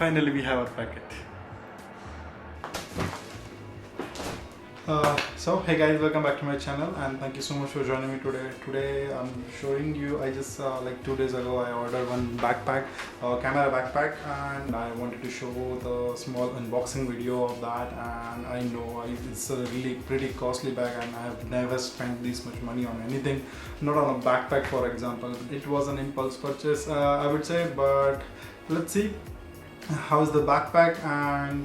Finally we have our packet. So hey guys, welcome back to my channel and thank you so much for joining me today. Today I'm showing you, I just like 2 days ago I ordered one backpack, camera backpack, and I wanted to show the small unboxing video of that. And I know it's a really pretty costly bag and I have never spent this much money on anything, not on a backpack for example. It was an impulse purchase, I would say, but let's see how's the backpack. And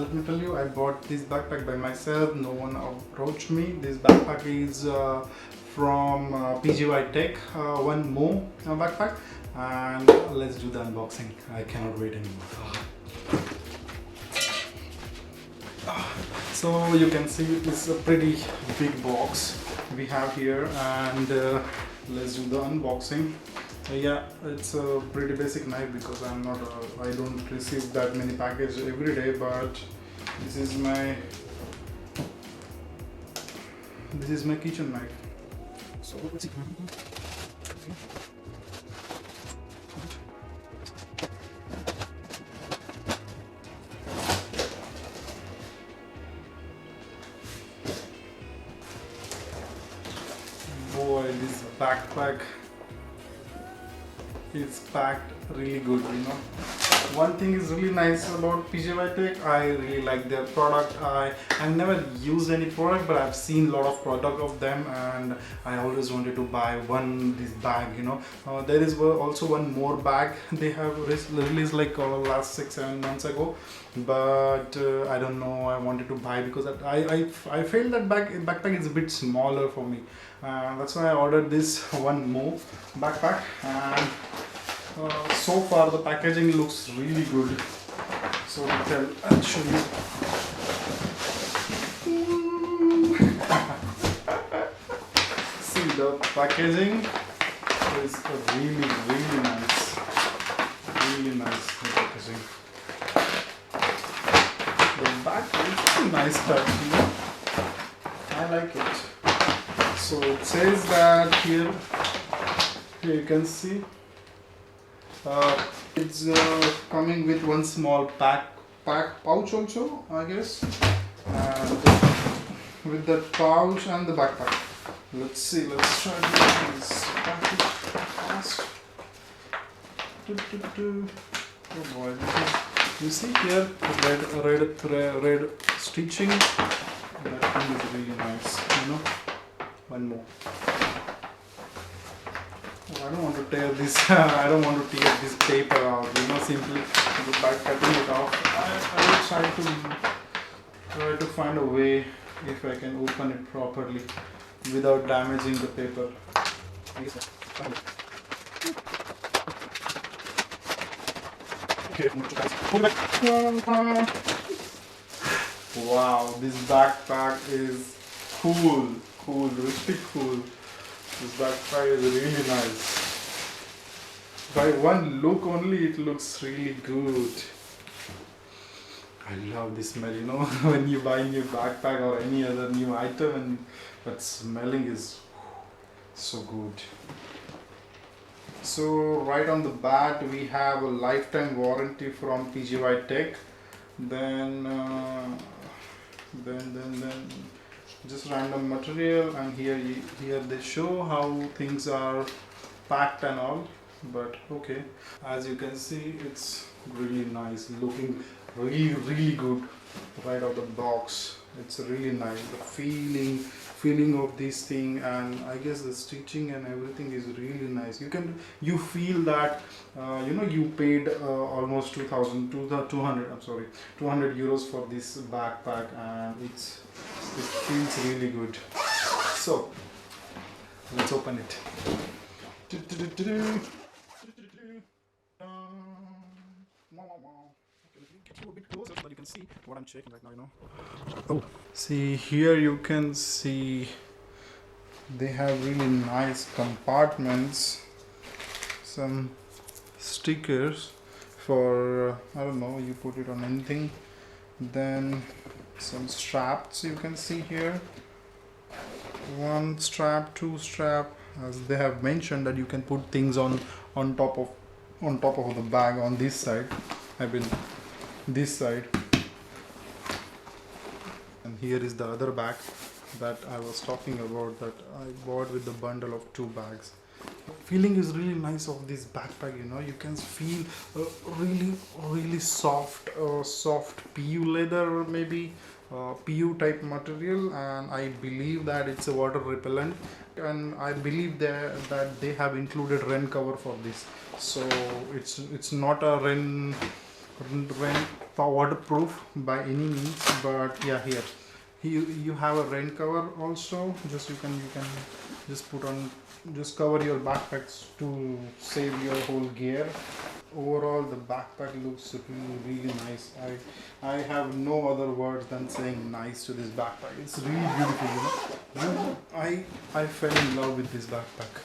let me tell you, I bought this backpack by myself. No one approached me. This backpack is from PGYTECH One MO backpack, and let's do the unboxing. I cannot wait anymore. So you can see it's a pretty big box we have here, and let's do the unboxing. Yeah, it's a pretty basic knife because I don't receive that many packages every day, but this is my kitchen knife. So let's see. Boy, this backpack is packed really good, you know. One thing is really nice about PGYTECH, I really like their product. I've never used any product, but I've seen a lot of product of them and I always wanted to buy this bag, you know. There is also one more bag they have released like last 6-7 months ago, but I don't know, I wanted to buy because I feel that backpack is a bit smaller for me. That's why I ordered this One MO backpack, and so far the packaging looks really good. So I'll show you. See, the packaging is really nice. Really nice, the packaging. The back is a nice touch, you know. I like it. So it says that here you can see it's coming with one small pack pouch also, I guess, and with the pouch and the backpack. Let's see, let's try to do this package fast. Oh boy, you see here red stitching. That thing is really nice, you know. One more. I don't want to tear this. I don't want to tear this paper out. You know, simply by cutting it off. I will try to find a way if I can open it properly without damaging the paper. Wow, this backpack is cool, really cool. This backpack is really nice. By one look only, it looks really good. I love the smell, you know, when you buy a new backpack or any other new item, and that smelling is so good. So right on the bat, we have a lifetime warranty from PGYTECH. Then just random material, and here they show how things are packed and all. But okay, as you can see, it's really nice, looking really good right out of the box. It's really nice, the feeling of this thing, and I guess the stitching and everything is really nice. You feel that you know, you paid almost 200 euros for this backpack, and it feels really good. So let's open it. A bit closer so that you can see what I'm checking right now, you know. Oh, see here, you can see they have really nice compartments, some stickers for I don't know, you put it on anything. Then some straps you can see here, one strap, two strap, as they have mentioned that you can put things on top of the bag on this side. I've been this side. And here is the other bag that I was talking about, that I bought with the bundle of 2 bags. Feeling is really nice of this backpack, you know. You can feel really soft PU leather, or maybe PU type material, and I believe that it's a water repellent, and I believe that they have included rain cover for this, so it's not a rain waterproof by any means, but yeah, here you have a rain cover also. Just you can just put on, just cover your backpacks to save your whole gear. Overall the backpack looks really nice. I have no other words than saying nice to this backpack. It's really beautiful, you know. I fell in love with this backpack.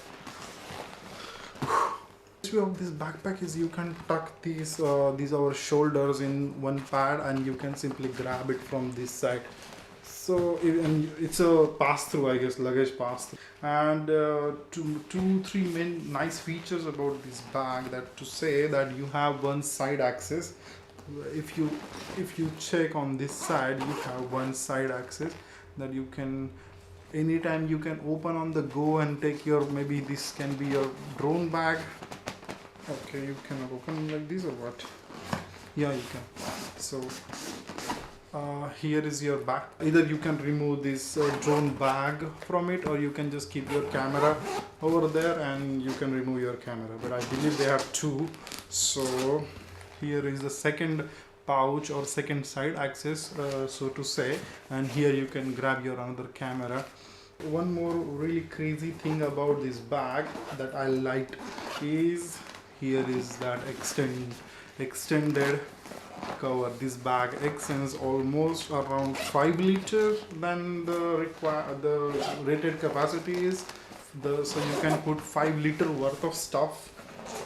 The beauty of this backpack is you can tuck these our shoulders in one pad, and you can simply grab it from this side. So it's a pass-through, I guess, luggage pass-through. And three main nice features about this bag, that to say that you have one side access. If you check on this side, you have one side access that you can anytime you can open on the go and take your, maybe this can be your drone bag. Okay, you can open like this or what? Yeah, you can. So here is your bag. Either you can remove this drone bag from it, or you can just keep your camera over there and you can remove your camera, but I believe they have 2. So here is the second pouch or second side access, so to say, and here you can grab your another camera. One more really crazy thing about this bag that I liked is here is that extended cover. This bag extends almost around 5 liters than the rated capacity is. So you can put 5 liter worth of stuff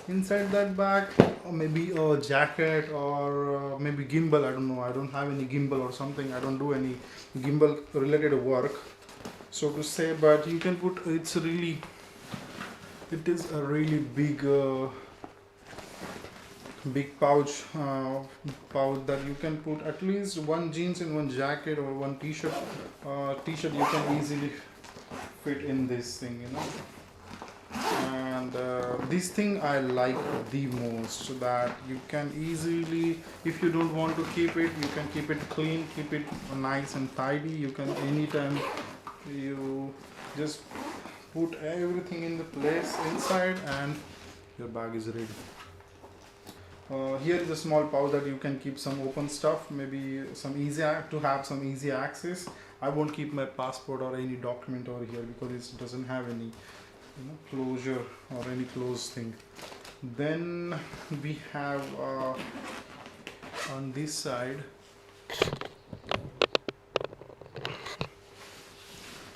inside that bag, or maybe a jacket, or maybe gimbal. I don't know, I don't have any gimbal or something. I don't do any gimbal related work, so to say, but you can put, it is a really big pouch that you can put at least 1 jeans in 1 jacket, or 1 t-shirt you can easily fit in this thing, you know. And this thing I like the most, so that you can easily, if you don't want to keep it, you can keep it clean, keep it nice and tidy. You can anytime you just put everything in the place inside and your bag is ready. Here is a small pouch that you can keep some open stuff, maybe some easy access. I won't keep my passport or any document over here because it doesn't have any, you know, closure or any closed thing. Then we have on this side,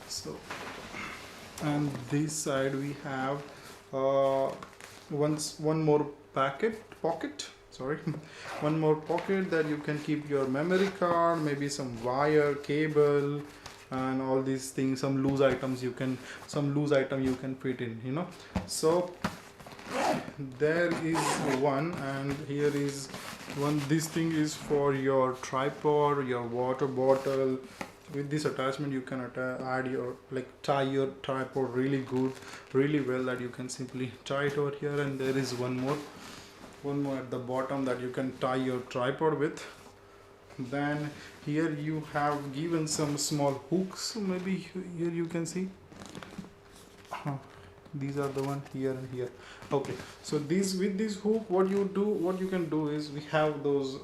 so and this side we have one more one more pocket that you can keep your memory card, maybe some wire, cable, and all these things. Some loose item you can fit in, you know. So there is one, and here is one. This thing is for your tripod, your water bottle. With this attachment you can tie your tripod really well, that you can simply tie it over here. And there is one more at the bottom that you can tie your tripod with. Then here you have given some small hooks, maybe here you can see. These are the one here and here. Okay, so with this hook, what you can do is, we have those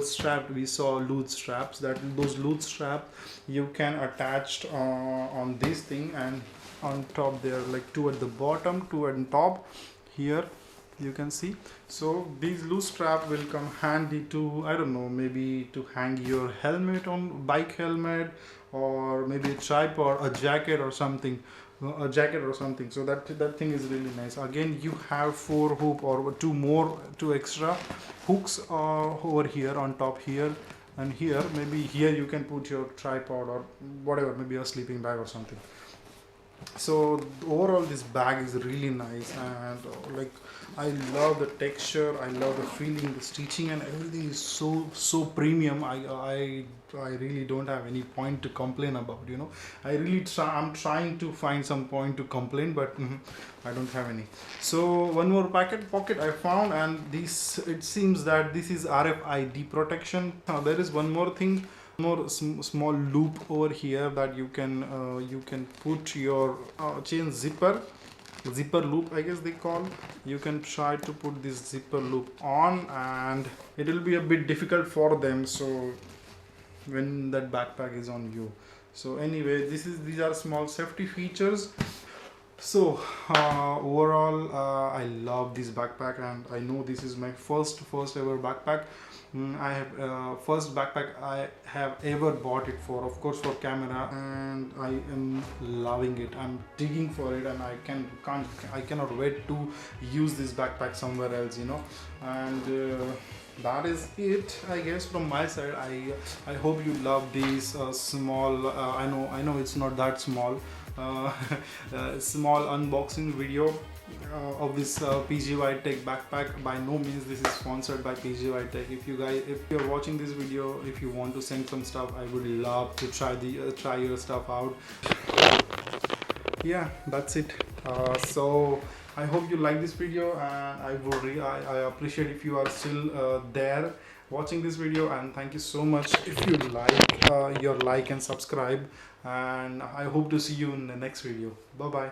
straps. We saw loose straps. Those loose straps you can attach on this thing, and on top there, like 2 at the bottom, 2 at the top. Here you can see. So these loose straps will come handy to, I don't know, maybe to hang your helmet on, bike helmet, or maybe a tripod, a jacket or something. So that thing is really nice. Again, you have 4 hook or 2 extra hooks over here on top, here and here. Maybe here you can put your tripod or whatever, maybe a sleeping bag or something. So overall this bag is really nice, and like I love the texture, I love the feeling, the stitching and everything is so premium. I really don't have any point to complain about, you know. I'm trying to find some point to complain, but I don't have any. So one more pocket I found, and this, it seems that this is RFID protection. There is one more thing, more small loop over here that you can put your chain zipper loop, I guess they call. You can try to put this zipper loop on, and it will be a bit difficult for them, so when that backpack is on you. So anyway, these are small safety features. So overall, I love this backpack, and I know this is my first ever backpack. I have first backpack I have ever bought it for, of course, for camera, and I am loving it. I'm digging for it, and I cannot wait to use this backpack somewhere else, you know. And that is it, I guess, from my side. I hope you love these small. I know it's not that small. Small unboxing video of this PGYTECH backpack. By no means this is sponsored by PGYTECH. If you're watching this video, if you want to send some stuff, I would love to try your stuff out. Yeah, that's it. So I hope you like this video, and I appreciate if you are still there watching this video, and thank you so much if you like your like and subscribe, and I hope to see you in the next video. Bye bye.